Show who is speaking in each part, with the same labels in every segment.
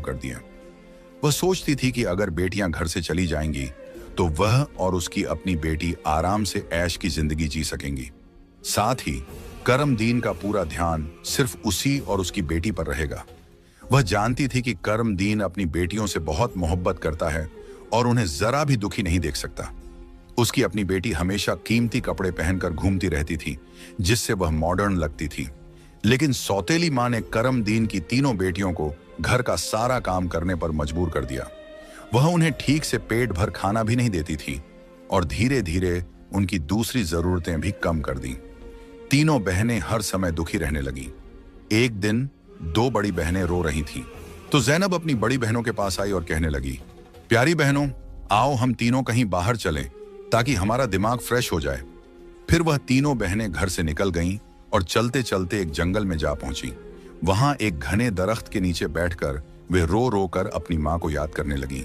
Speaker 1: कर दिए। वह सोचती थी कि अगर बेटियां घर से चली जाएंगी तो वह और उसकी अपनी बेटी आराम से ऐश की जिंदगी जी सकेंगी। साथ ही करमदीन का पूरा ध्यान सिर्फ उसी और उसकी बेटी पर रहेगा। वह जानती थी कि करमदीन अपनी बेटियों से बहुत मोहब्बत करता है और उन्हें जरा भी दुखी नहीं देख सकता। उसकी अपनी बेटी हमेशा कीमती कपड़े पहनकर घूमती रहती थी, जिससे वह मॉडर्न लगती थी। लेकिन सौतेली मां ने करमदीन की तीनों बेटियों को घर का सारा काम करने पर मजबूर कर दिया। वह उन्हें ठीक से पेट भर खाना भी नहीं देती थी और धीरे धीरे उनकी दूसरी जरूरतें भी कम कर दी। तीनों बहनें हर समय दुखी रहने लगी। एक दिन दो बड़ी बहनें रो रही थीं, तो ज़ैनब अपनी बड़ी बहनों के पास आई और कहने लगी, प्यारी बहनों, आओ हम तीनों कहीं बाहर चलें ताकि हमारा दिमाग फ्रेश हो जाए। फिर वह तीनों बहनें घर से निकल गईं और चलते चलते एक जंगल में जा पहुंची। वहां एक घने दरख्त के नीचे बैठकर वे रो रो कर अपनी मां को याद करने लगीं।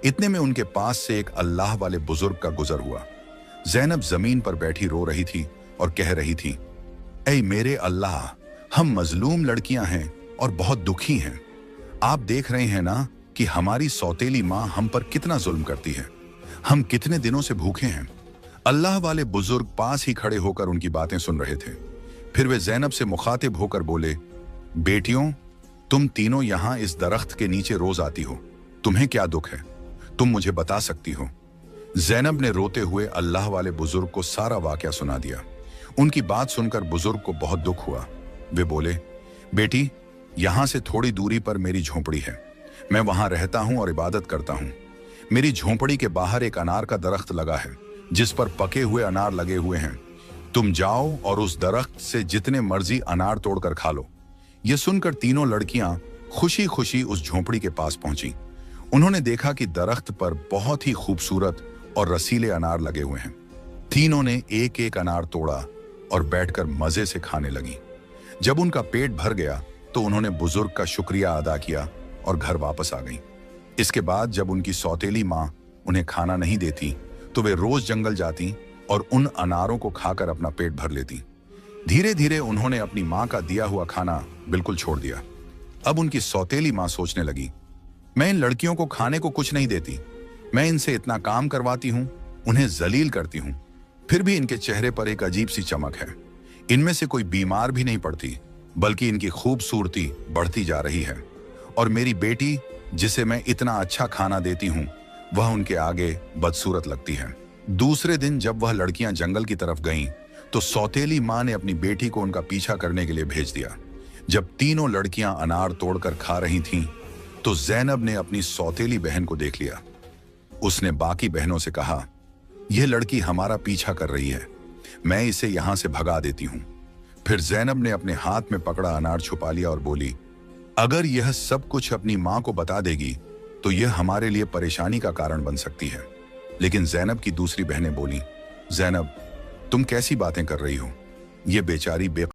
Speaker 1: इतने में उनके पास से एक अल्लाह वाले बुजुर्ग का गुजर हुआ। ज़ैनब जमीन पर बैठी रो रही थी और कह रही थी, ऐ मेरे अल्लाह, हम मजलूम लड़कियां हैं और बहुत दुखी हैं। आप देख रहे हैं ना कि हमारी सौतेली मां हम पर कितना जुल्म करती है। हम कितने दिनों से भूखे हैं। अल्लाह वाले बुजुर्ग पास ही खड़े होकर उनकी बातें सुन रहे थे। फिर वे ज़ैनब से मुखातिब होकर बोले, बेटियों, तुम तीनों यहां इस दरख्त के नीचे रोज आती हो, तुम्हें क्या दुख है? तुम मुझे बता सकती हो? ज़ैनब ने रोते हुए अल्लाह वाले बुजुर्ग को सारा वाकया सुना दिया। उनकी बात सुनकर बुजुर्ग को बहुत दुख हुआ। वे बोले, बेटी, यहां से थोड़ी दूरी पर मेरी झोंपड़ी है। मैं वहां रहता हूं और इबादत करता हूं। मेरी झोंपड़ी के बाहर एक अनार का दरख्त लगा है जिस पर पके हुए अनार लगे हुए हैं। तुम जाओ और उस दरख्त से जितने मर्जी अनार तोड़कर खा लो। यह सुनकर तीनों लड़कियां खुशी खुशी उस झोंपड़ी के पास पहुंची। उन्होंने देखा कि दरख्त पर बहुत ही खूबसूरत और रसीले अनार लगे हुए हैं। तीनों ने एक एक अनार तोड़ा और बैठकर मजे से खाने लगी। जब उनका पेट भर गया तो उन्होंने बुजुर्ग का शुक्रिया अदा किया और घर वापस आ गईं। इसके बाद जब उनकी सौतेली मां उन्हें खाना नहीं देती तो वे रोज जंगल जाती और उन अनारों को खाकर अपना पेट भर लेती। धीरे धीरे उन्होंने अपनी मां का दिया हुआ खाना बिल्कुल छोड़ दिया। अब उनकी सौतेली मां सोचने लगी, मैं इन लड़कियों को खाने को कुछ नहीं देती, मैं इनसे इतना काम करवाती हूं, उन्हें जलील करती हूं, फिर भी इनके चेहरे पर एक अजीब सी चमक है। इनमें से कोई बीमार भी नहीं पड़ती, बल्कि इनकी खूबसूरती बढ़ती जा रही है। और मेरी बेटी, जिसे मैं इतना अच्छा खाना देती हूं, वह उनके आगे बदसूरत लगती है। दूसरे दिन जब वह लड़कियां जंगल की तरफ गईं, तो सौतेली मां ने अपनी बेटी को उनका पीछा करने के लिए भेज दिया। जब तीनों लड़कियां अनार तोड़कर खा रही थीं, तो ज़ैनब ने अपनी सौतेली बहन को देख लिया। उसने बाकी बहनों से कहा, यह लड़की हमारा पीछा कर रही है, मैं इसे यहां से भगा देती हूं। फिर ज़ैनब ने अपने हाथ में पकड़ा अनार छुपा लिया और बोली, अगर यह सब कुछ अपनी मां को बता देगी तो यह हमारे लिए परेशानी का कारण बन सकती है। लेकिन ज़ैनब की दूसरी बहनें बोली, ज़ैनब, तुम कैसी बातें कर रही हो? यह बेचारी